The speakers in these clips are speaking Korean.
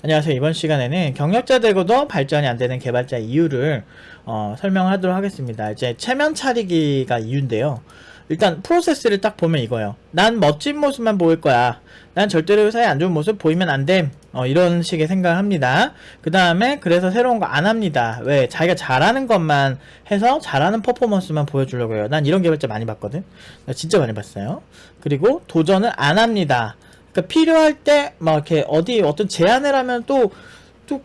안녕하세요. 이번 시간에는 경력자되고도 발전이 안 되는 개발자 이유를 설명하도록 하겠습니다. 이제 체면 차리기가 이유인데요. 일단 프로세스를 딱 보면 이거예요. 난 멋진 모습만 보일 거야. 난 절대로 회사에 안 좋은 모습 보이면 안 됨. 이런 식의 생각을 합니다. 그 다음에 그래서 새로운 거 안 합니다. 왜? 자기가 잘하는 것만 해서 잘하는 퍼포먼스만 보여주려고 해요. 난 이런 개발자 많이 봤거든. 나 진짜 많이 봤어요. 그리고 도전을 안 합니다. 그러니까 필요할 때 막 이렇게 어떤 제안을 하면 또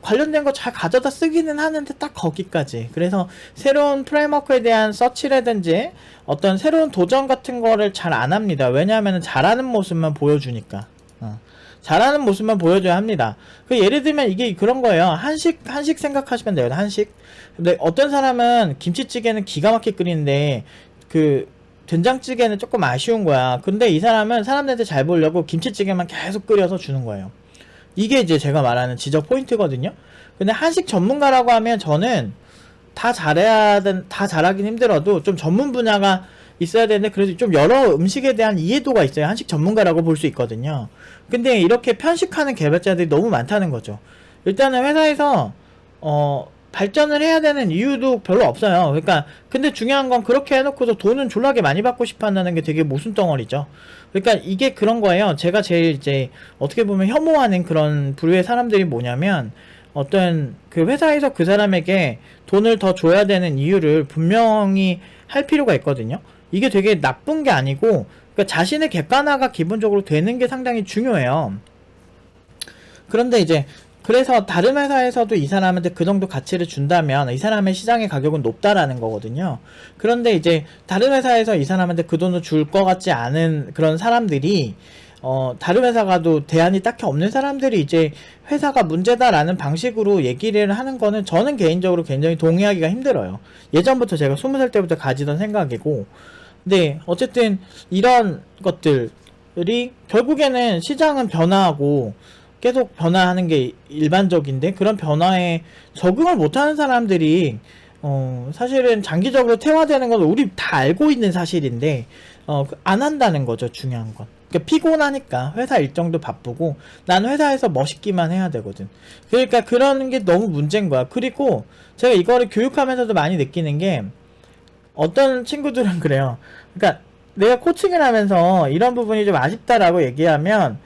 관련된 거 잘 가져다 쓰기는 하는데 딱 거기까지. 그래서 새로운 프레임워크에 대한 서치라든지 어떤 새로운 도전 같은 거를 잘 안 합니다. 왜냐하면 잘하는 모습만 보여주니까. 잘하는 모습만 보여줘야 합니다. 그 예를 들면 이게 그런 거예요. 한식 생각하시면 돼요. 한식. 근데 어떤 사람은 김치찌개는 기가 막히게 끓이는데 그 된장찌개는 조금 아쉬운 거야. 근데 이 사람은 사람들한테 잘 보려고 김치찌개만 계속 끓여서 주는 거예요. 이게 이제 제가 말하는 지적 포인트거든요. 근데 한식 전문가라고 하면 저는 다 잘하긴 힘들어도 좀 전문 분야가 있어야 되는데 그래도 좀 여러 음식에 대한 이해도가 있어야 한식 전문가라고 볼 수 있거든요. 근데 이렇게 편식하는 개발자들이 너무 많다는 거죠. 일단은 회사에서 발전을 해야 되는 이유도 별로 없어요. 그러니까 근데 중요한 건 그렇게 해놓고서 돈은 졸라게 많이 받고 싶어 한다는 게 되게 모순덩어리죠. 그러니까 이게 그런 거예요. 제가 제일 이제 어떻게 보면 혐오하는 그런 부류의 사람들이 뭐냐면 어떤 그 회사에서 그 사람에게 돈을 더 줘야 되는 이유를 분명히 할 필요가 있거든요. 이게 되게 나쁜 게 아니고 그러니까 자신의 객관화가 기본적으로 되는 게 상당히 중요해요. 그런데 이제 그래서 다른 회사에서도 이 사람한테 그 정도 가치를 준다면 이 사람의 시장의 가격은 높다라는 거거든요. 그런데 이제 다른 회사에서 이 사람한테 그 돈을 줄 것 같지 않은 그런 사람들이 다른 회사 가도 대안이 딱히 없는 사람들이 이제 회사가 문제다라는 방식으로 얘기를 하는 거는 저는 개인적으로 굉장히 동의하기가 힘들어요. 예전부터 제가 20살 때부터 가지던 생각이고, 근데 어쨌든 이런 것들이 결국에는 시장은 변화하고 계속 변화하는 게 일반적인데 그런 변화에 적응을 못하는 사람들이 사실은 장기적으로 퇴화되는 건 우리 다 알고 있는 사실인데 안 한다는 거죠. 중요한 건. 그러니까 피곤하니까 회사 일정도 바쁘고 난 회사에서 멋있기만 해야 되거든. 그러니까 그런 게 너무 문제인 거야. 그리고 제가 이거를 교육하면서도 많이 느끼는 게 어떤 친구들은 그래요. 그러니까 내가 코칭을 하면서 이런 부분이 좀 아쉽다라고 얘기하면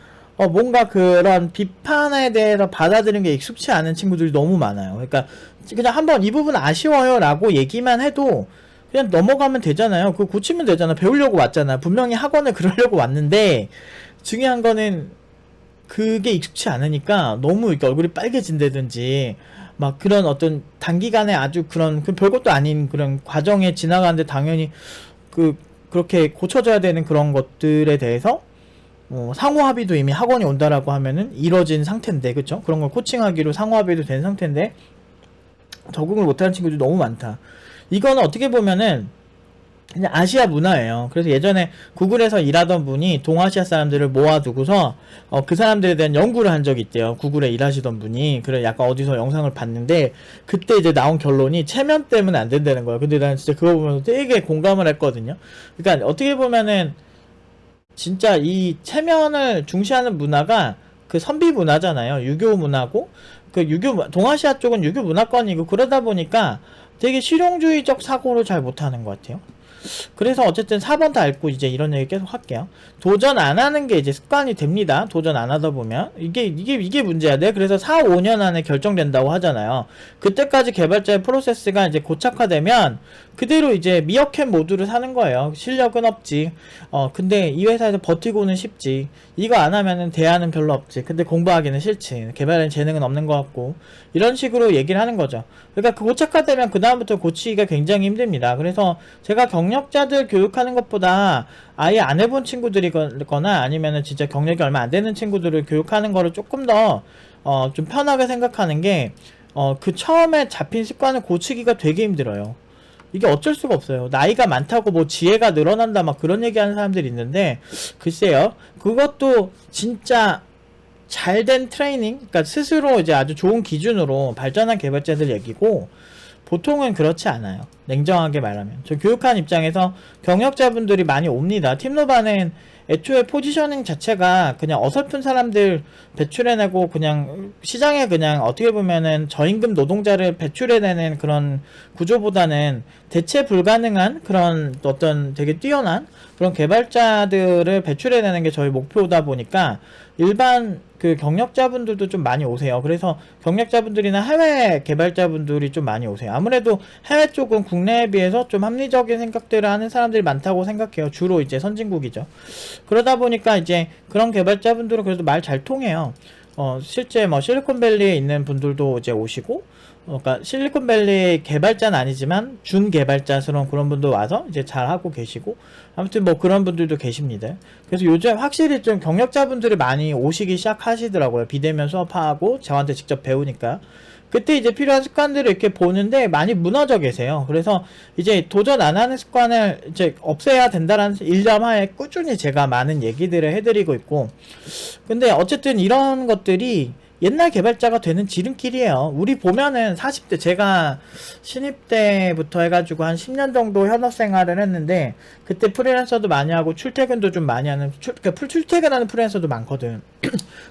뭔가 그런 비판에 대해서 받아들이는 게 익숙치 않은 친구들이 너무 많아요. 그러니까 그냥 한번 이 부분 아쉬워요 라고 얘기만 해도 그냥 넘어가면 되잖아요. 그거 고치면 되잖아. 배우려고 왔잖아. 분명히 학원을 그러려고 왔는데 중요한 거는 그게 익숙치 않으니까 너무 이렇게 얼굴이 빨개진다든지 막 그런 어떤 단기간에 아주 그런 별것도 아닌 그런 과정에 지나가는데 당연히 그렇게 고쳐져야 되는 그런 것들에 대해서 상호 합의도 이미 학원이 온다라고 하면은 이뤄진 상태인데, 그쵸? 그런 걸 코칭하기로 상호 합의도 된 상태인데 적응을 못하는 친구들이 너무 많다. 이거는 어떻게 보면은 그냥 아시아 문화예요. 그래서 예전에 구글에서 일하던 분이 동아시아 사람들을 모아두고서 그 사람들에 대한 연구를 한 적이 있대요. 구글에 일하시던 분이. 그래 약간 어디서 영상을 봤는데 그때 이제 나온 결론이 체면 때문에 안 된다는 거예요. 근데 난 진짜 그거 보면서 되게 공감을 했거든요. 그러니까 어떻게 보면은 진짜 이 체면을 중시하는 문화가 그 선비 문화잖아요. 유교 문화고 동아시아 쪽은 유교 문화권이고 그러다 보니까 되게 실용주의적 사고를 잘 못하는 것 같아요. 그래서 어쨌든 4번 다 읽고 이제 이런 얘기 계속 할게요. 도전 안 하는 게 이제 습관이 됩니다. 도전 안 하다 보면 이게 문제야. 돼. 그래서 4, 5년 안에 결정된다고 하잖아요. 그때까지 개발자의 프로세스가 이제 고착화되면 그대로 이제 미어캣 모드를 사는 거예요. 실력은 없지. 근데 이 회사에서 버티고는 쉽지. 이거 안 하면은 대안은 별로 없지. 근데 공부하기는 싫지. 개발에 재능은 없는 것 같고. 이런 식으로 얘기를 하는 거죠. 그러니까 고착화되면 그 다음부터 고치기가 굉장히 힘듭니다. 그래서 제가 경력자들 교육하는 것보다 아예 안 해본 친구들이거나 아니면은 진짜 경력이 얼마 안 되는 친구들을 교육하는 거를 조금 더 좀 편하게 생각하는 게 그 처음에 잡힌 습관을 고치기가 되게 힘들어요. 이게 어쩔 수가 없어요. 나이가 많다고 뭐 지혜가 늘어난다 막 그런 얘기하는 사람들이 있는데 글쎄요. 그것도 진짜 잘된 트레이닝, 그러니까 스스로 이제 아주 좋은 기준으로 발전한 개발자들 얘기고 보통은 그렇지 않아요. 냉정하게 말하면. 저 교육한 입장에서 경력자분들이 많이 옵니다. 팀노바는 애초에 포지셔닝 자체가 그냥 어설픈 사람들 배출해내고 그냥 시장에 그냥 어떻게 보면은 저임금 노동자를 배출해내는 그런 구조보다는 대체 불가능한 그런 어떤 되게 뛰어난 그런 개발자들을 배출해내는 게 저희 목표다 보니까 일반 그 경력자분들도 좀 많이 오세요. 그래서 경력자분들이나 해외 개발자분들이 좀 많이 오세요. 아무래도 해외 쪽은 국내에 비해서 좀 합리적인 생각들을 하는 사람들이 많다고 생각해요. 주로 이제 선진국이죠. 그러다 보니까 이제 그런 개발자분들은 그래도 말 잘 통해요. 실제 뭐 실리콘밸리에 있는 분들도 이제 오시고, 그러니까 실리콘밸리 개발자는 아니지만 준개발자스러운 그런 분도 와서 이제 잘 하고 계시고, 아무튼 뭐 그런 분들도 계십니다. 그래서 요즘 확실히 좀 경력자분들이 많이 오시기 시작하시더라고요. 비대면 수업하고 저한테 직접 배우니까. 그때 이제 필요한 습관들을 이렇게 보는데 많이 무너져 계세요. 그래서 이제 도전 안 하는 습관을 이제 없애야 된다라는 일념하에 꾸준히 제가 많은 얘기들을 해드리고 있고, 근데 어쨌든 이런 것들이 옛날 개발자가 되는 지름길이에요. 우리 보면은 40대, 제가 신입 때부터 해가지고 한 10년 정도 현업 생활을 했는데, 그때 프리랜서도 많이 하고 출퇴근도 좀 많이 하는, 그러니까 출퇴근하는 프리랜서도 많거든.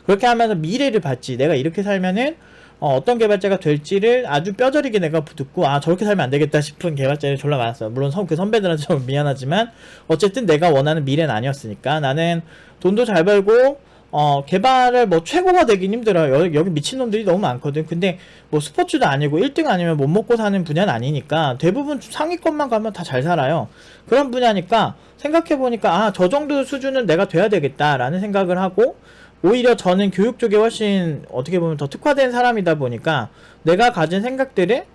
그렇게 하면서 미래를 봤지. 내가 이렇게 살면은 어떤 개발자가 될지를 아주 뼈저리게 내가 듣고, 아 저렇게 살면 안 되겠다 싶은 개발자들이 졸라 많았어요. 물론 그 선배들한테 좀 미안하지만 어쨌든 내가 원하는 미래는 아니었으니까. 나는 돈도 잘 벌고 개발을 뭐 최고가 되긴 힘들어요. 여기 미친놈들이 너무 많거든. 근데 뭐 스포츠도 아니고 1등 아니면 못 먹고 사는 분야는 아니니까 대부분 상위권만 가면 다 잘 살아요. 그런 분야니까 생각해보니까 아 저 정도 수준은 내가 돼야 되겠다라는 생각을 하고, 오히려 저는 교육 쪽에 훨씬 어떻게 보면 더 특화된 사람이다 보니까 내가 가진 생각들을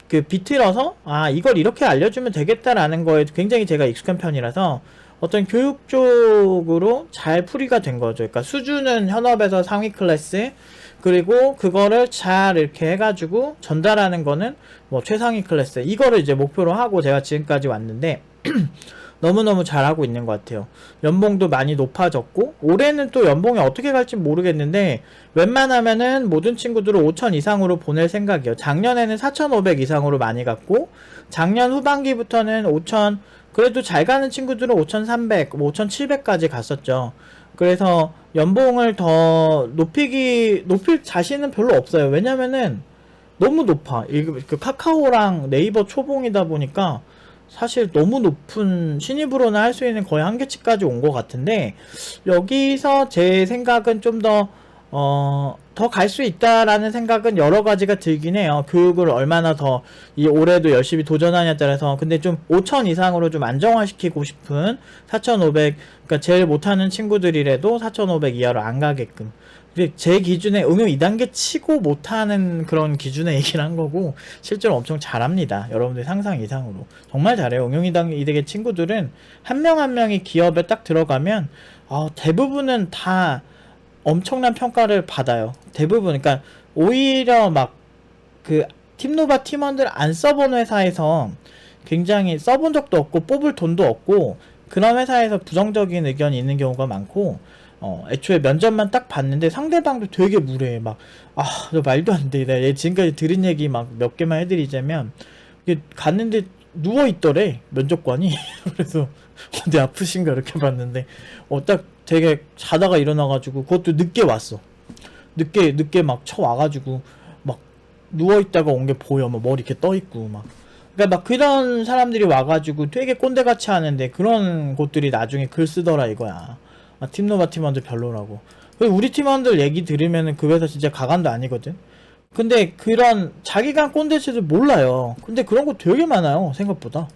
비틀어서 아 이걸 이렇게 알려주면 되겠다라는 거에 굉장히 제가 익숙한 편이라서 어떤 교육 쪽으로 잘 풀이가 된 거죠. 그러니까 수준은 현업에서 상위 클래스, 그리고 그거를 잘 이렇게 해가지고 전달하는 거는 뭐 최상위 클래스, 이거를 이제 목표로 하고 제가 지금까지 왔는데 너무너무 잘하고 있는 것 같아요. 연봉도 많이 높아졌고, 올해는 또 연봉이 어떻게 갈지 모르겠는데 웬만하면은 모든 친구들을 5천 이상으로 보낼 생각이에요. 작년에는 4,500 이상으로 많이 갔고, 작년 후반기부터는 5천, 그래도 잘 가는 친구들은 5,300, 5,700까지 갔었죠. 그래서 연봉을 더 높일 자신은 별로 없어요. 왜냐면은 너무 높아. 그 카카오랑 네이버 초봉이다 보니까 사실 너무 높은, 신입으로는 할 수 있는 거의 한계치까지 온 것 같은데, 여기서 제 생각은 좀 더 갈 수 있다라는 생각은 여러 가지가 들긴 해요. 교육을 얼마나 더 올해도 열심히 도전하냐에 따라서. 근데 좀 5천 이상으로 좀 안정화시키고 싶은 4,500, 그러니까 제일 못하는 친구들이라도 4,500 이하로 안 가게끔. 제 기준에 응용 2단계 치고 못하는 그런 기준의 얘기를 한 거고, 실제로 엄청 잘합니다. 여러분들 상상 이상으로 정말 잘해요. 응용 2단계 친구들은 한 명 한 명이 기업에 딱 들어가면 대부분은 다 엄청난 평가를 받아요. 대부분. 그러니까 오히려 막 그 팀노바 팀원들 안 써본 회사에서 굉장히 써본 적도 없고 뽑을 돈도 없고 그런 회사에서 부정적인 의견이 있는 경우가 많고, 애초에 면접만 딱 봤는데 상대방도 되게 무례해. 막, 너 말도 안 돼. 내가 지금까지 들은 얘기 막 몇 개만 해드리자면, 이게 갔는데 누워있더래, 면접관이. 그래서, 어디 아프신가 이렇게 봤는데, 딱 되게 자다가 일어나가지고, 그것도 늦게 왔어. 늦게 막 쳐와가지고, 막, 누워있다가 온 게 보여. 막 머리 이렇게 떠있고, 막. 그러니까 막 그런 사람들이 와가지고 되게 꼰대같이 하는데, 그런 곳들이 나중에 글 쓰더라 이거야. 팀노바 팀원들 별로라고. 우리 팀원들 얘기 들으면은 그 회사 진짜 가관도 아니거든. 근데 그런 자기가 꼰대치들 몰라요. 근데 그런 거 되게 많아요. 생각보다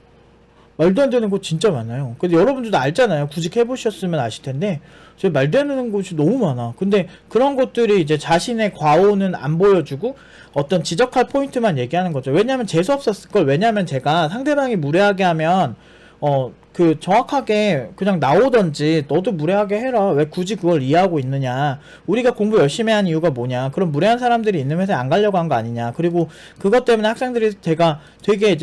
말도 안 되는 거 진짜 많아요. 근데 여러분들도 알잖아요. 구직해보셨으면 아실 텐데 저 말도 안 되는 곳이 너무 많아. 근데 그런 것들이 이제 자신의 과오는 안 보여주고 어떤 지적할 포인트만 얘기하는 거죠. 왜냐면 재수 없었을 걸. 왜냐면 제가 상대방이 무례하게 하면 정확하게 그냥 나오던지 너도 무례하게 해라. 왜 굳이 그걸 이해하고 있느냐. 우리가 공부 열심히 한 이유가 뭐냐. 그럼 무례한 사람들이 있는 회사에 안 가려고 한 거 아니냐. 그리고 그것 때문에 학생들이 제가 되게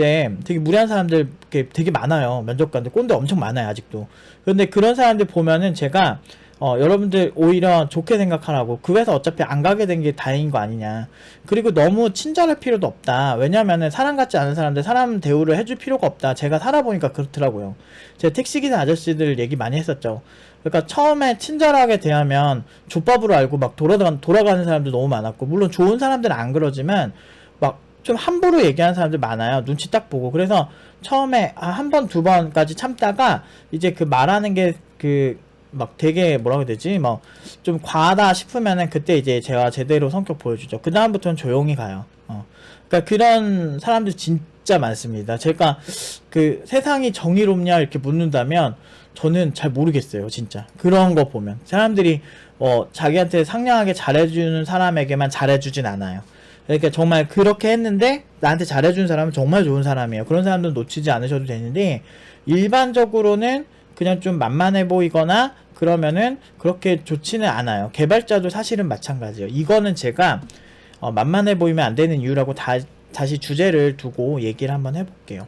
무례한 사람들 되게 많아요. 면접관들 꼰대 엄청 많아요. 아직도. 근데 그런 사람들 보면은 제가 여러분들 오히려 좋게 생각하라고. 그 회사 어차피 안 가게 된 게 다행인 거 아니냐. 그리고 너무 친절할 필요도 없다. 왜냐면은 사람 같지 않은 사람들 사람 대우를 해줄 필요가 없다. 제가 살아보니까 그렇더라고요. 제가 택시기사 아저씨들 얘기 많이 했었죠. 그러니까 처음에 친절하게 대하면 족밥으로 알고 막 돌아가는 사람들 너무 많았고, 물론 좋은 사람들은 안 그러지만 막 좀 함부로 얘기하는 사람들 많아요. 눈치 딱 보고. 그래서 처음에 한 번, 두 번까지 참다가 이제 그 말하는 게 막 되게 뭐라고 해야 되지? 뭐 좀 과하다 싶으면은 그때 이제 제가 제대로 성격 보여주죠. 그 다음부터는 조용히 가요. 그러니까 그런 사람들 진짜 많습니다. 제가 그 세상이 정의롭냐 이렇게 묻는다면 저는 잘 모르겠어요. 진짜 그런 거 보면 사람들이 자기한테 상냥하게 잘해주는 사람에게만 잘해주진 않아요. 그러니까 정말 그렇게 했는데 나한테 잘해준 사람은 정말 좋은 사람이에요. 그런 사람들은 놓치지 않으셔도 되는데, 일반적으로는 그냥 좀 만만해 보이거나 그러면은 그렇게 좋지는 않아요. 개발자도 사실은 마찬가지예요. 이거는 제가 만만해 보이면 안 되는 이유라고 다시 주제를 두고 얘기를 한번 해볼게요.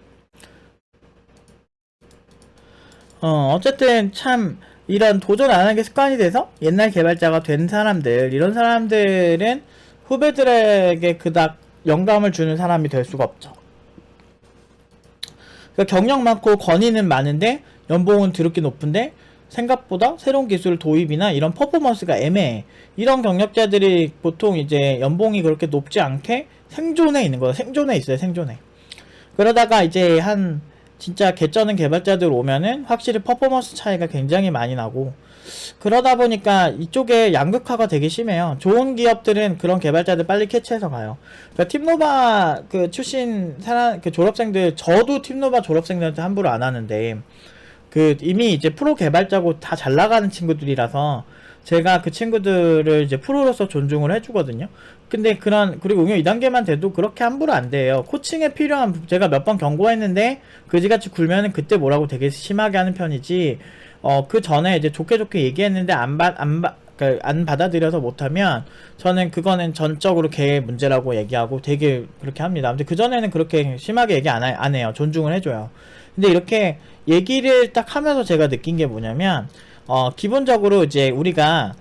어쨌든 참 이런 도전 안 하는 게 습관이 돼서 옛날 개발자가 된 사람들, 이런 사람들은 후배들에게 그닥 영감을 주는 사람이 될 수가 없죠. 그러니까 경력 많고 권위는 많은데 연봉은 드럽게 높은데 생각보다 새로운 기술 도입이나 이런 퍼포먼스가 애매해. 이런 경력자들이 보통 이제 연봉이 그렇게 높지 않게 생존해 있는 거예요. 생존해 있어요. 생존해. 그러다가 이제 진짜 개쩌는 개발자들 오면은 확실히 퍼포먼스 차이가 굉장히 많이 나고, 그러다 보니까 이쪽에 양극화가 되게 심해요. 좋은 기업들은 그런 개발자들 빨리 캐치해서 가요. 그러니까 팀노바 출신 졸업생들, 저도 팀노바 졸업생들한테 함부로 안 하는데, 이미 이제 프로 개발자고 다 잘 나가는 친구들이라서 제가 그 친구들을 이제 프로로서 존중을 해주거든요. 근데 그리고 응용 2단계만 돼도 그렇게 함부로 안 돼요. 코칭에 필요한, 제가 몇 번 경고했는데 그지같이 굴면은 그때 뭐라고 되게 심하게 하는 편이지, 그 전에 이제 좋게 얘기했는데 안 받아들여서 못하면 저는 그거는 전적으로 걔의 문제라고 얘기하고 되게 그렇게 합니다. 근데 그전에는 그렇게 심하게 얘기 안 해요. 존중을 해줘요. 근데 이렇게 얘기를 딱 하면서 제가 느낀 게 뭐냐면, 기본적으로 이제 우리가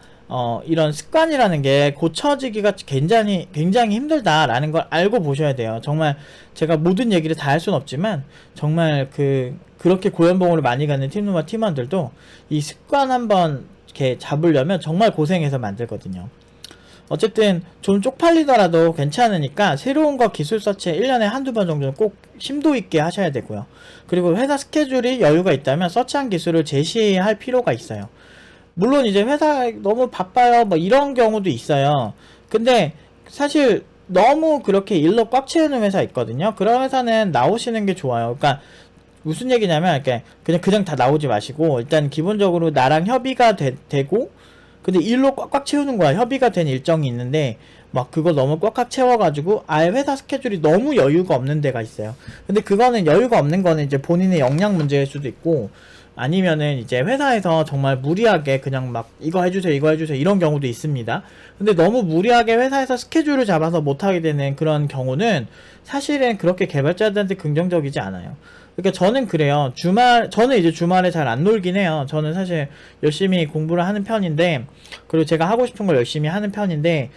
이런 습관이라는 게 고쳐지기가 굉장히 힘들다라는 걸 알고 보셔야 돼요. 정말 제가 모든 얘기를 다 할 수는 없지만 정말 그렇게 고연봉으로 많이 가는 팀노바 팀원들도 이 습관 한번 이렇게 잡으려면 정말 고생해서 만들거든요. 어쨌든 좀 쪽팔리더라도 괜찮으니까 새로운 거 기술 서치에 1년에 한두 번 정도는 꼭 심도 있게 하셔야 되고요. 그리고 회사 스케줄이 여유가 있다면 서치한 기술을 제시할 필요가 있어요. 물론 이제 회사 너무 바빠요 뭐 이런 경우도 있어요. 근데 사실 너무 그렇게 일로 꽉 채우는 회사 있거든요. 그런 회사는 나오시는 게 좋아요. 그러니까 무슨 얘기냐면, 그냥 다 나오지 마시고 일단 기본적으로 나랑 협의가 되고, 근데 일로 꽉꽉 채우는 거야. 협의가 된 일정이 있는데 막 그거 너무 꽉꽉 채워가지고 아예 회사 스케줄이 너무 여유가 없는 데가 있어요. 근데 그거는 여유가 없는 거는 이제 본인의 역량 문제일 수도 있고, 아니면은 이제 회사에서 정말 무리하게 그냥 막 이거 해주세요 이런 경우도 있습니다. 근데 너무 무리하게 회사에서 스케줄을 잡아서 못하게 되는 그런 경우는 사실은 그렇게 개발자들한테 긍정적이지 않아요. 그러니까 저는 그래요. 저는 이제 주말에 잘 안 놀긴 해요. 저는 사실 열심히 공부를 하는 편인데, 그리고 제가 하고 싶은 걸 열심히 하는 편인데,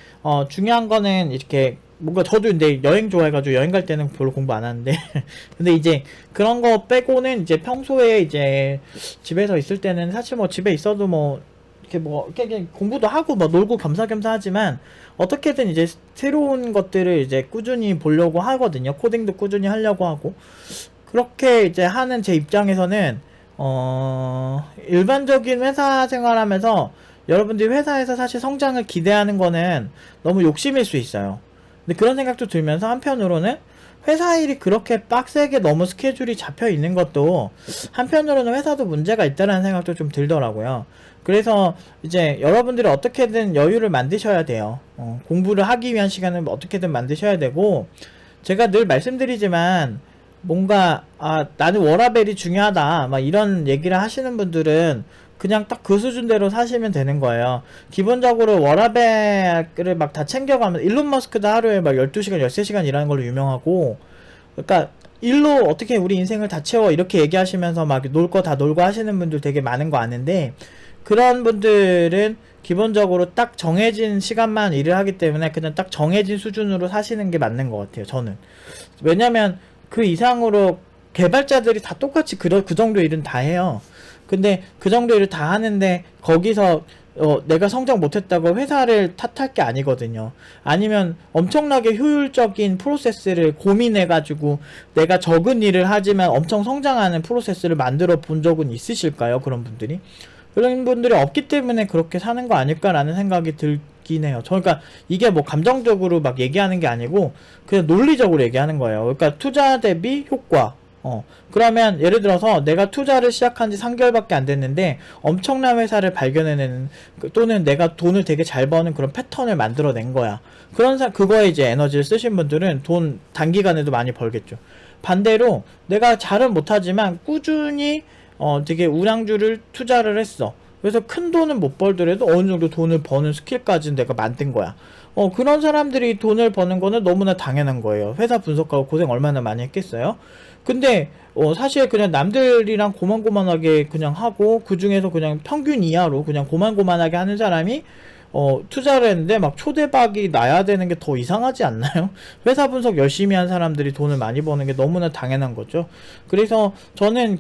중요한 거는 이렇게 뭔가 저도 근데 여행 좋아해가지고 여행 갈 때는 별로 공부 안 하는데 근데 이제 그런 거 빼고는 이제 평소에 이제 집에서 있을 때는 사실 뭐 집에 있어도 이렇게 공부도 하고 뭐 놀고 겸사겸사 하지만 어떻게든 이제 새로운 것들을 이제 꾸준히 보려고 하거든요. 코딩도 꾸준히 하려고 하고. 그렇게 이제 하는 제 입장에서는 일반적인 회사 생활하면서 여러분들이 회사에서 사실 성장을 기대하는 거는 너무 욕심일 수 있어요. 근데 그런 생각도 들면서 한편으로는 회사 일이 그렇게 빡세게 너무 스케줄이 잡혀 있는 것도 한편으로는 회사도 문제가 있다라는 생각도 좀 들더라고요. 그래서 이제 여러분들이 어떻게든 여유를 만드셔야 돼요. 공부를 하기 위한 시간을 어떻게든 만드셔야 되고, 제가 늘 말씀드리지만 뭔가 나는 워라밸이 중요하다 막 이런 얘기를 하시는 분들은 그냥 딱 그 수준대로 사시면 되는 거예요. 기본적으로 워라밸을 막 다 챙겨가면, 일론 머스크도 하루에 막 12시간 13시간 일하는 걸로 유명하고, 그러니까 일로 어떻게 우리 인생을 다 채워 이렇게 얘기하시면서 막 놀 거 다 놀고 하시는 분들 되게 많은 거 아는데, 그런 분들은 기본적으로 딱 정해진 시간만 일을 하기 때문에 그냥 딱 정해진 수준으로 사시는 게 맞는 것 같아요, 저는. 왜냐면 그 이상으로 개발자들이 다 똑같이 그 정도 일은 다 해요. 근데 그 정도 일을 다 하는데 거기서 내가 성장 못했다고 회사를 탓할 게 아니거든요. 아니면 엄청나게 효율적인 프로세스를 고민해가지고 내가 적은 일을 하지만 엄청 성장하는 프로세스를 만들어 본 적은 있으실까요? 그런 분들이? 그런 분들이 없기 때문에 그렇게 사는 거 아닐까라는 생각이 들긴 해요. 그러니까 이게 뭐 감정적으로 막 얘기하는 게 아니고 그냥 논리적으로 얘기하는 거예요. 그러니까 투자 대비 효과. 그러면 예를 들어서 내가 투자를 시작한 지 3개월밖에 안 됐는데 엄청난 회사를 발견해내는 또는 내가 돈을 되게 잘 버는 그런 패턴을 만들어낸 거야. 그거에 이제 에너지를 쓰신 분들은 돈 단기간에도 많이 벌겠죠. 반대로 내가 잘은 못하지만 꾸준히 되게 우량주를 투자를 했어. 그래서 큰 돈은 못 벌더라도 어느 정도 돈을 버는 스킬까지는 내가 만든 거야. 그런 사람들이 돈을 버는 거는 너무나 당연한 거예요. 회사 분석하고 고생 얼마나 많이 했겠어요? 근데 사실 그냥 남들이랑 고만고만하게 그냥 하고 그 중에서 그냥 평균 이하로 그냥 고만고만하게 하는 사람이 투자를 했는데 막 초대박이 나야 되는 게 더 이상하지 않나요? 회사 분석 열심히 한 사람들이 돈을 많이 버는 게 너무나 당연한 거죠. 그래서 저는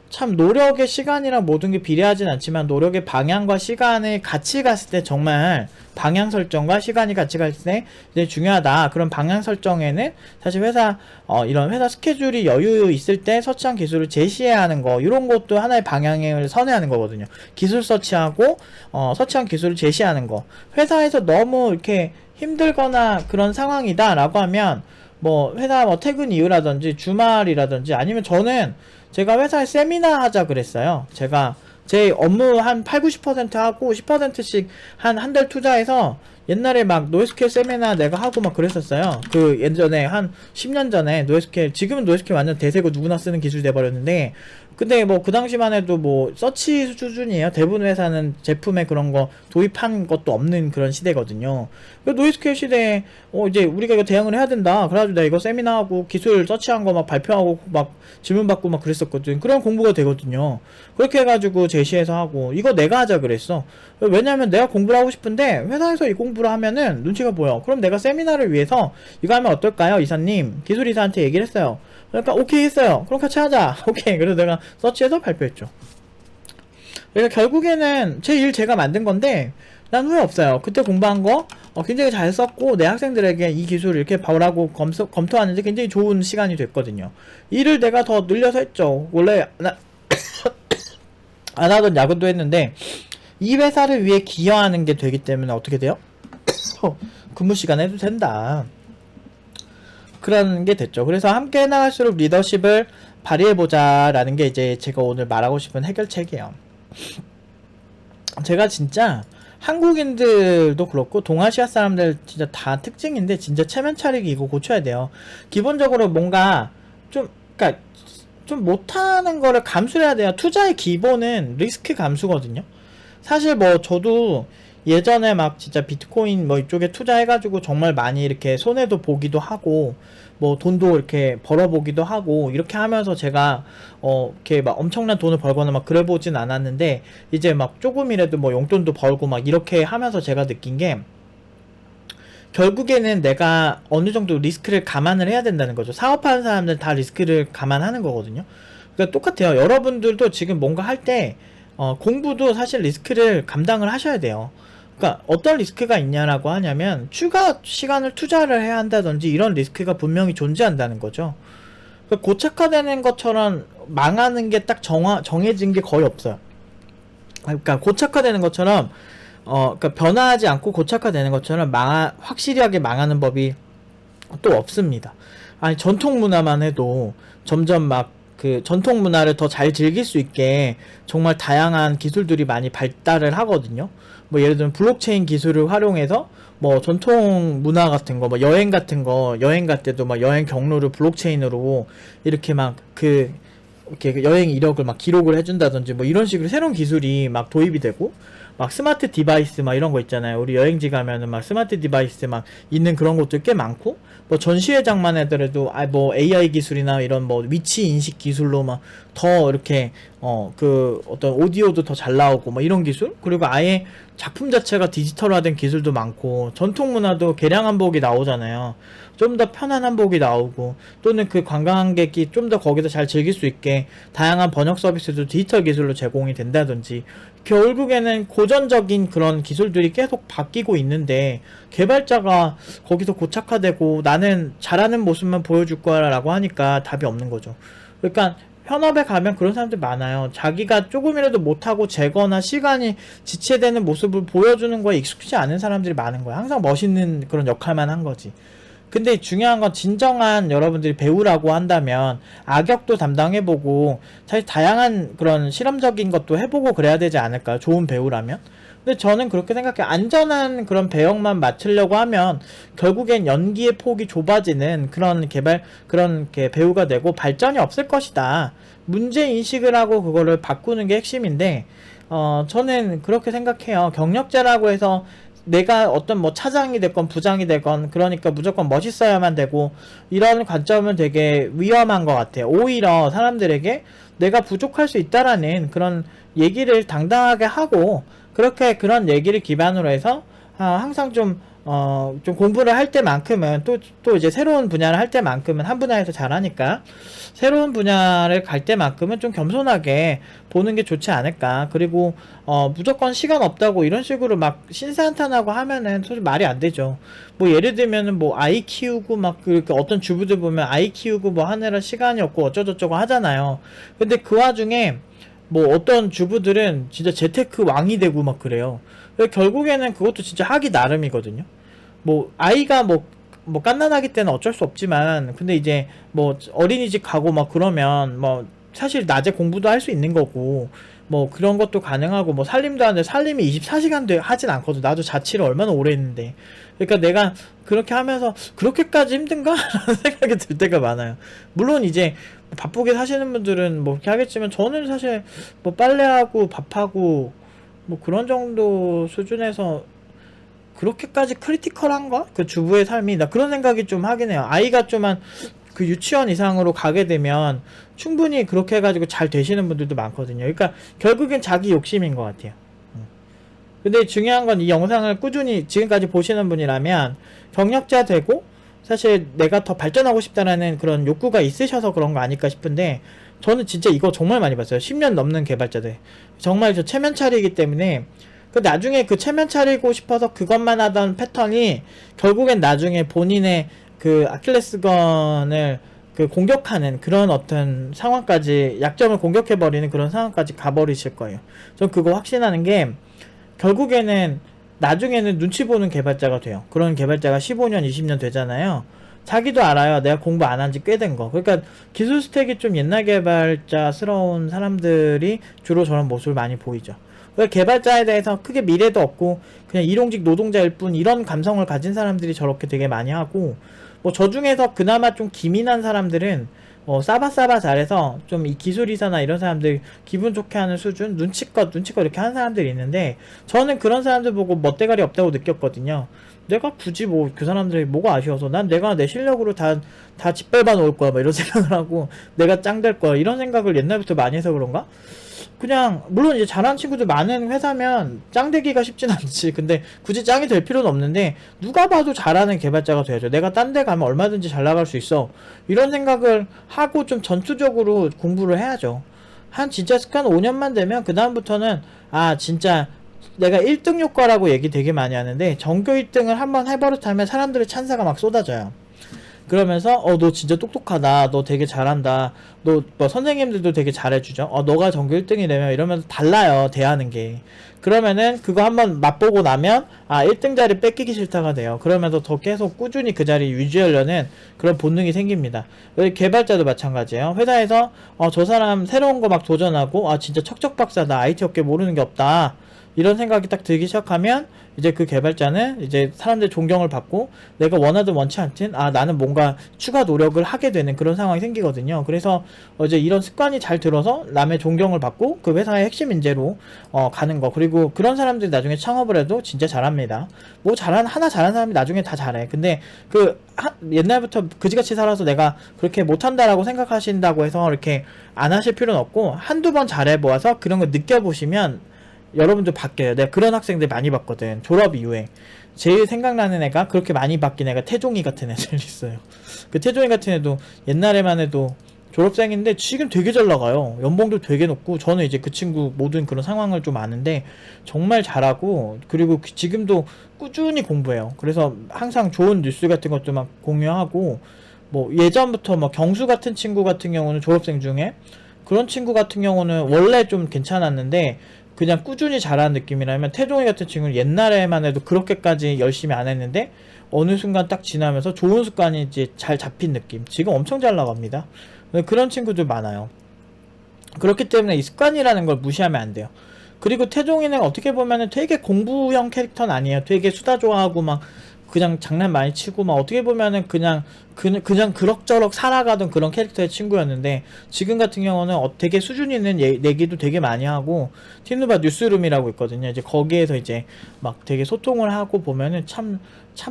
참 노력의 시간이랑 모든 게 비례하진 않지만 노력의 방향과 시간을 같이 갔을 때 정말 방향 설정과 시간이 같이 갔을 때 이제 중요하다. 그런 방향 설정에는 사실 이런 회사 스케줄이 여유 있을 때 서치한 기술을 제시해야 하는 거, 이런 것도 하나의 방향을 선회하는 거거든요. 기술 서치하고 서치한 기술을 제시하는 거. 회사에서 너무 이렇게 힘들거나 그런 상황이다 라고 하면 회사 퇴근 이후라든지 주말이라든지 아니면 제가 회사에 세미나 하자 그랬어요. 제가 제 업무 한 8, 90% 하고 10%씩 한 달 투자해서 옛날에 막 노에스케일 세미나 내가 하고 막 그랬었어요. 예전에 한 10년 전에 노에스케일, 지금은 노에스케일 완전 대세고 누구나 쓰는 기술이 돼버렸는데, 근데 그 당시만 해도 서치 수준이에요. 대부분 회사는 제품에 그런 거 도입한 것도 없는 그런 시대거든요. 노이스케일 시대에 이제 우리가 이거 대응을 해야 된다. 그래가지고 내가 이거 세미나하고 기술 서치한 거 막 발표하고 막 질문 받고 막 그랬었거든. 그런 공부가 되거든요. 그렇게 해가지고 제시해서 하고, 이거 내가 하자 그랬어. 왜냐면 내가 공부를 하고 싶은데 회사에서 이 공부를 하면은 눈치가 보여. 그럼 내가 세미나를 위해서 이거 하면 어떨까요, 이사님? 기술이사한테 얘기를 했어요. 그러니까 오케이 했어요. 그럼 같이 하자. 오케이. 그래서 내가 서치해서 발표했죠. 그러니까 결국에는 제 일 제가 만든 건데 난 후회 없어요. 그때 공부한 거 굉장히 잘 썼고 내 학생들에게 이 기술을 이렇게 봐오라고 검토하는데 굉장히 좋은 시간이 됐거든요. 일을 내가 더 늘려서 했죠. 원래 안 하던 야근도 했는데 이 회사를 위해 기여하는 게 되기 때문에 어떻게 돼요? 근무 시간 해도 된다. 그런 게 됐죠. 그래서 함께 나갈수록 리더십을 발휘해보자 라는 게 이제 제가 오늘 말하고 싶은 해결책이에요. 제가 진짜 한국인들도 그렇고 동아시아 사람들 진짜 다 특징인데 진짜 체면 차리기 이거 고쳐야 돼요. 기본적으로 뭔가 그러니까 좀 못하는 거를 감수를 해야 돼요. 투자의 기본은 리스크 감수거든요. 사실 저도 예전에 막 진짜 비트코인 이쪽에 투자해가지고 정말 많이 이렇게 손해도 보기도 하고 돈도 이렇게 벌어보기도 하고 이렇게 하면서 제가 이렇게 막 엄청난 돈을 벌거나 막 그래 보진 않았는데, 이제 막 조금이라도 용돈도 벌고 막 이렇게 하면서 제가 느낀 게 결국에는 내가 어느 정도 리스크를 감안을 해야 된다는 거죠. 사업하는 사람들은 다 리스크를 감안하는 거거든요. 그러니까 똑같아요. 여러분들도 지금 뭔가 할 때 공부도 사실 리스크를 감당을 하셔야 돼요. 그러니까 어떤 리스크가 있냐라고 하냐면 추가 시간을 투자를 해야 한다든지 이런 리스크가 분명히 존재한다는 거죠. 그러니까 고착화되는 것처럼 망하는 게 딱 정해진 게 거의 없어요. 그러니까 고착화되는 것처럼 그러니까 변화하지 않고 고착화되는 것처럼 확실하게 망하는 법이 또 없습니다. 아니 전통 문화만 해도 점점 전통 문화를 더 잘 즐길 수 있게 정말 다양한 기술들이 많이 발달을 하거든요. 예를 들면 블록체인 기술을 활용해서 전통 문화 같은 거, 여행 같은 거, 여행 갈 때도 여행 경로를 블록체인으로 이렇게 이렇게 여행 이력을 기록을 해준다든지 이런 식으로 새로운 기술이 도입이 되고, 막 스마트 디바이스 막 이런 거 있잖아요. 우리 여행지 가면은 막 스마트 디바이스 막 있는 그런 것들 꽤 많고, 뭐 전시회장만 해더라도 뭐 AI 기술이나 이런 뭐 위치 인식 기술로 막 더 이렇게 그 어떤 오디오도 더 잘 나오고 뭐 이런 기술, 그리고 아예 작품 자체가 디지털화된 기술도 많고, 전통 문화도 개량 한복이 나오잖아요. 좀 더 편한 한복이 나오고, 또는 그 관광객이 좀 더 거기서 잘 즐길 수 있게 다양한 번역 서비스도 디지털 기술로 제공이 된다든지, 결국에는 고전적인 그런 기술들이 계속 바뀌고 있는데 개발자가 거기서 고착화되고 나는 잘하는 모습만 보여줄 거야 라고 하니까 답이 없는 거죠. 그러니까 현업에 가면 그런 사람들 많아요. 자기가 조금이라도 못하고 재거나 시간이 지체되는 모습을 보여주는 거에 익숙치 않은 사람들이 많은 거야. 항상 멋있는 그런 역할만 한 거지. 근데 중요한 건, 진정한 여러분들이 배우라고 한다면 악역도 담당해보고 사실 다양한 그런 실험적인 것도 해보고 그래야 되지 않을까요? 좋은 배우라면. 근데 저는 그렇게 생각해요. 안전한 그런 배역만 맡으려고 하면 결국엔 연기의 폭이 좁아지는 그런 그런 배우가 되고 발전이 없을 것이다. 문제인식을 하고 그거를 바꾸는 게 핵심인데, 저는 그렇게 생각해요. 경력자라고 해서 내가 어떤 뭐 차장이 됐건 부장이 되건 그러니까 무조건 멋있어야만 되고, 이런 관점은 되게 위험한 것 같아요. 오히려 사람들에게 내가 부족할 수 있다라는 그런 얘기를 당당하게 하고, 그렇게 그런 얘기를 기반으로 해서 항상 좀 공부를 할 때만큼은 또 이제 새로운 분야를 할 때만큼은 한 분야에서 잘하니까 새로운 분야를 갈 때만큼은 좀 겸손하게 보는 게 좋지 않을까. 그리고 무조건 시간 없다고 이런 식으로 막 신세한탄하고 하면은 솔직히 말이 안 되죠. 뭐 예를 들면은 뭐 아이 키우고 막 그렇게 어떤 주부들 보면 아이 키우고 뭐 하느라 시간이 없고 어쩌고저쩌고 하잖아요. 근데 그 와중에 뭐 어떤 주부들은 진짜 재테크 왕이 되고 막 그래요. 결국에는 그것도 진짜 하기 나름이거든요. 뭐 아이가 뭐 갓난아기 때는 어쩔 수 없지만, 근데 이제 뭐 어린이집 가고 막 그러면 뭐 사실 낮에 공부도 할 수 있는 거고 뭐 그런 것도 가능하고, 뭐 살림도 하는데 살림이 24시간 하진 않거든. 나도 자취를 얼마나 오래 했는데. 그러니까 내가 그렇게 하면서 그렇게까지 힘든가? 라는 생각이 들 때가 많아요. 물론 이제 바쁘게 사시는 분들은 뭐 그렇게 하겠지만, 저는 사실 뭐 빨래하고 밥하고 뭐 그런 정도 수준에서 그렇게까지 크리티컬한가? 그 주부의 삶이, 나 그런 생각이 좀 하긴 해요. 아이가 좀 한 그 유치원 이상으로 가게 되면 충분히 그렇게 해가지고 잘 되시는 분들도 많거든요. 그러니까 결국엔 자기 욕심인 것 같아요. 근데 중요한 건, 이 영상을 꾸준히 지금까지 보시는 분이라면 경력자 되고 사실 내가 더 발전하고 싶다라는 그런 욕구가 있으셔서 그런 거 아닐까 싶은데, 저는 진짜 이거 정말 많이 봤어요. 10년 넘는 개발자들. 정말 저 체면 차리기 때문에 그 나중에 그 체면 차리고 싶어서 그것만 하던 패턴이 결국엔 나중에 본인의 그 아킬레스건을 그 공격하는 그런 어떤 상황까지, 약점을 공격해버리는 그런 상황까지 가버리실 거예요. 전 그거 확신하는 게, 결국에는 나중에는 눈치 보는 개발자가 돼요. 그런 개발자가 15년, 20년 되잖아요. 자기도 알아요. 내가 공부 안 한 지 꽤 된 거. 그러니까 기술 스택이 좀 옛날 개발자스러운 사람들이 주로 저런 모습을 많이 보이죠. 그러니까 개발자에 대해서 크게 미래도 없고 그냥 일용직 노동자일 뿐, 이런 감성을 가진 사람들이 저렇게 되게 많이 하고, 뭐 저 중에서 그나마 좀 기민한 사람들은 싸바싸바 잘해서 좀 이 기술이사나 이런 사람들 기분 좋게 하는 수준, 눈치껏 이렇게 하는 사람들이 있는데, 저는 그런 사람들 보고 멋대가리 없다고 느꼈거든요. 내가 굳이 뭐 그 사람들이 뭐가 아쉬워서, 난 내가 내 실력으로 다 짓밟아 놓을 거야 뭐 이런 생각을 하고, 내가 짱 될 거야 이런 생각을 옛날부터 많이 해서 그런가? 그냥 물론 이제 잘하는 친구들 많은 회사면 짱 되기가 쉽진 않지. 근데 굳이 짱이 될 필요는 없는데, 누가 봐도 잘하는 개발자가 돼야죠. 내가 딴 데 가면 얼마든지 잘 나갈 수 있어, 이런 생각을 하고 좀 전투적으로 공부를 해야죠. 진짜 한 5년만 되면 그 다음부터는 진짜 내가 1등 효과라고 얘기 되게 많이 하는데, 전교 1등을 한번 해버릇하면 사람들의 찬사가 막 쏟아져요. 그러면서 너 진짜 똑똑하다, 너 되게 잘한다, 너 뭐 선생님들도 되게 잘해주죠. 너가 전교 1등이 되면, 이러면서 달라요, 대하는 게. 그러면은 그거 한번 맛보고 나면 1등 자리 뺏기기 싫다가 돼요. 그러면서 더 계속 꾸준히 그 자리 유지하려는 그런 본능이 생깁니다. 개발자도 마찬가지예요. 회사에서 저 사람 새로운 거 막 도전하고 진짜 척척박사다, IT 업계 모르는 게 없다, 이런 생각이 딱 들기 시작하면 이제 그 개발자는 이제 사람들 존경을 받고 내가 원하든 원치 않든 나는 뭔가 추가 노력을 하게 되는 그런 상황이 생기거든요. 그래서 이제 이런 습관이 잘 들어서 남의 존경을 받고 그 회사의 핵심 인재로 가는 거. 그리고 그런 사람들이 나중에 창업을 해도 진짜 잘합니다. 뭐 하나 잘하는 사람이 나중에 다 잘해. 근데 옛날부터 그지같이 살아서 내가 그렇게 못한다라고 생각하신다고 해서 이렇게 안 하실 필요는 없고, 한두 번 잘해보아서 그런 거 느껴보시면 여러분도 바뀌어요. 내가 그런 학생들 많이 봤거든. 졸업 이후에. 제일 생각나는 애가, 그렇게 많이 바뀐 애가 태종이 같은 애들 있어요. 그 태종이 같은 애도 옛날에만 해도 졸업생인데 지금 되게 잘 나가요. 연봉도 되게 높고, 저는 이제 그 친구 모든 그런 상황을 좀 아는데 정말 잘하고, 그리고 지금도 꾸준히 공부해요. 그래서 항상 좋은 뉴스 같은 것도 막 공유하고, 뭐 예전부터 뭐 경수 같은 친구 같은 경우는, 졸업생 중에 그런 친구 같은 경우는 원래 좀 괜찮았는데 그냥 꾸준히 잘하는 느낌이라면, 태종이 같은 친구는 옛날에만 해도 그렇게까지 열심히 안 했는데 어느 순간 딱 지나면서 좋은 습관이 이제 잘 잡힌 느낌. 지금 엄청 잘 나갑니다. 그런 친구들 많아요. 그렇기 때문에 이 습관이라는 걸 무시하면 안 돼요. 그리고 태종이는 어떻게 보면은 되게 공부형 캐릭터는 아니에요. 되게 수다 좋아하고 막 그냥 장난 많이 치고, 막 어떻게 보면은 그냥 그럭저럭 살아가던 그런 캐릭터의 친구였는데, 지금 같은 경우는 되게 수준 있는 내기도 되게 많이 하고, 티누바 뉴스룸이라고 있거든요. 이제 거기에서 이제 막 되게 소통을 하고 보면은 참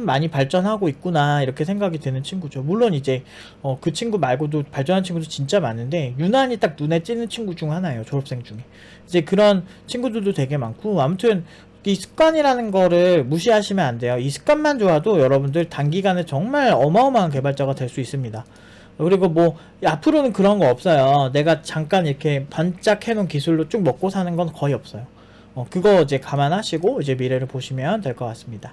많이 발전하고 있구나, 이렇게 생각이 드는 친구죠. 물론 이제 그 친구 말고도 발전한 친구도 진짜 많은데, 유난히 딱 눈에 띄는 친구 중 하나예요, 졸업생 중에. 이제 그런 친구들도 되게 많고, 아무튼 이 습관이라는 거를 무시하시면 안 돼요. 이 습관만 좋아도 여러분들 단기간에 정말 어마어마한 개발자가 될 수 있습니다. 그리고 뭐 앞으로는 그런 거 없어요. 내가 잠깐 이렇게 반짝 해놓은 기술로 쭉 먹고 사는 건 거의 없어요. 그거 이제 감안하시고 이제 미래를 보시면 될 것 같습니다.